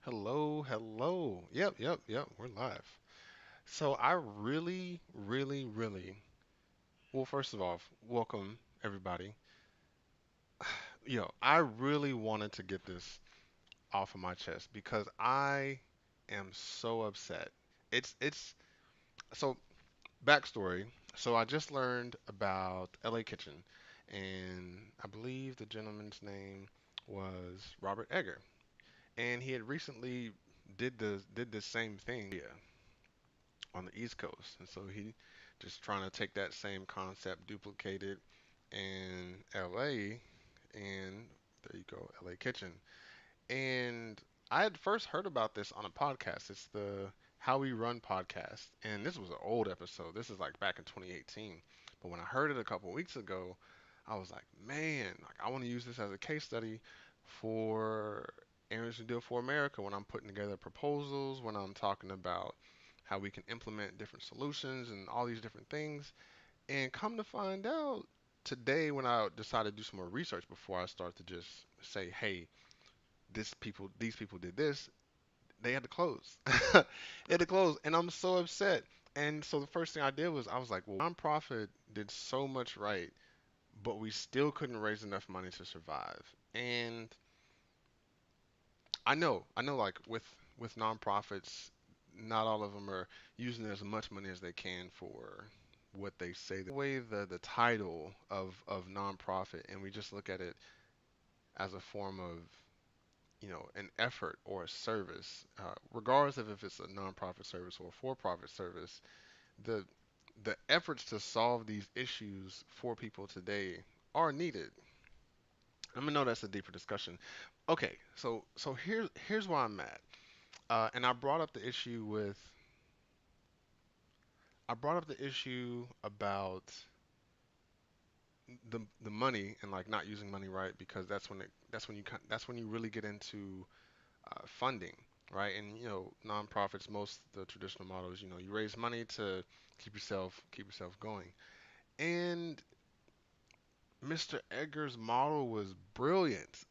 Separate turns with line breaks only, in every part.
Hello, hello. Yep. We're live. So I really, well, first of all, welcome everybody. I really wanted to get this off of my chest because I am so upset. It's so backstory. So I just learned about LA Kitchen, and I believe the gentleman's name was Robert Egger, and he had recently did the same thing on the East Coast. And so he just trying to take that same concept, duplicate it in LA, and there you go, LA Kitchen. And I had first heard about this on a podcast. It's the How We Run podcast. And this was an old episode. This is like back in 2018. But when I heard it a couple weeks ago, I was like, man, like I want to use this as a case study for Areas to Do for America when I'm putting together proposals, when I'm talking about how we can implement different solutions and all these different things. And come to find out today when I decided to do some more research before I start to just say, hey, these people did this, they had to close. They had to close, and I'm so upset. And so the first thing I did was I was like, well, nonprofit did so much right, but we still couldn't raise enough money to survive. And I know, like with nonprofits, not all of them are using as much money as they can for what they say. The way the title of nonprofit, and we just look at it as a form of an effort or a service, regardless of if it's a nonprofit service or a for-profit service, the the efforts to solve these issues for people today are needed. I'm gonna know that's a deeper discussion. Okay, so here's why I'm mad. And I brought up the issue about the money and like not using money right because that's when you really get into funding, right? And nonprofits, most the traditional models, you raise money to keep yourself going. And Mr. Edgar's model was brilliant.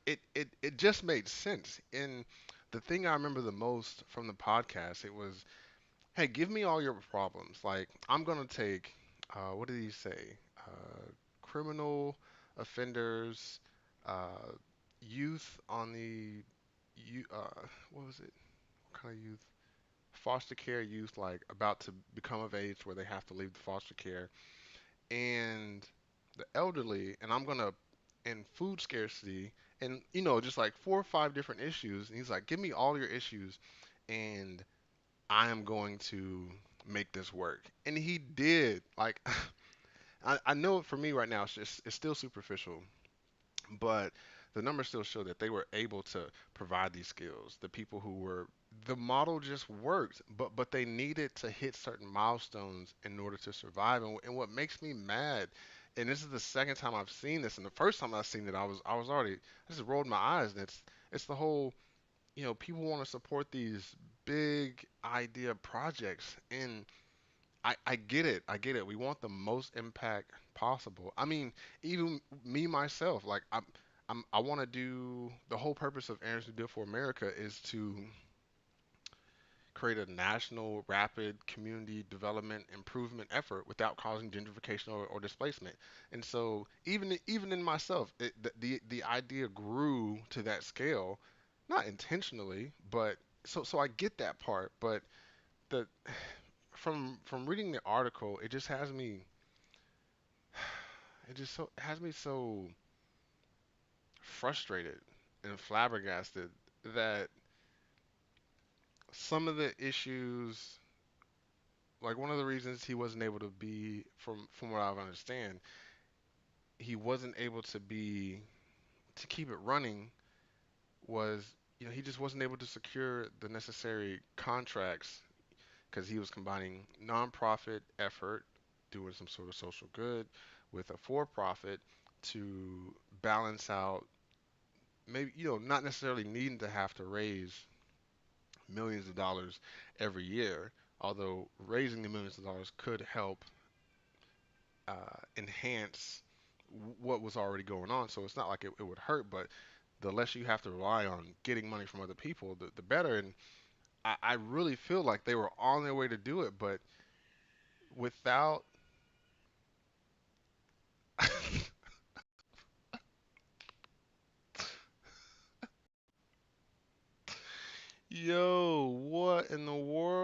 It just made sense. And the thing I remember the most from the podcast, it was, hey, give me all your problems. Like I'm gonna take, what did he say? Criminal offenders, uh, youth on the, what was it? What kind of youth? Foster care youth, like about to become of age where they have to leave the foster care, and the elderly, and I'm gonna, and food scarcity, and just like four or five different issues. And he's like, give me all your issues, and I am going to make this work. And he did. Like, I know for me right now, it's still superficial, but the numbers still show that they were able to provide these skills. The people who were the model just worked, but they needed to hit certain milestones in order to survive. And what makes me mad, and this is the second time I've seen this, and the first time I've seen it, I was already I just rolled my eyes, and it's the whole people want to support these big idea projects, and I get it. I get it. We want the most impact possible. I mean, even me myself, like I want to do the whole purpose of Aaron's New Deal for America is to create a national rapid community development improvement effort without causing gentrification or displacement. And so even in myself, the idea grew to that scale, not intentionally, but so I get that part, but the from reading the article, it just so it has me so frustrated and flabbergasted that some of the issues, like one of the reasons he wasn't able to be, from what I understand, he wasn't able to keep it running was, he just wasn't able to secure the necessary contracts because he was combining nonprofit effort, doing some sort of social good, with a for-profit to balance out, maybe not necessarily needing to have to raise millions of dollars every year, although raising the millions of dollars could help enhance what was already going on. So it's not like it would hurt, but the less you have to rely on getting money from other people, the better. And I really feel like they were on their way to do it, but without Yo, what in the world?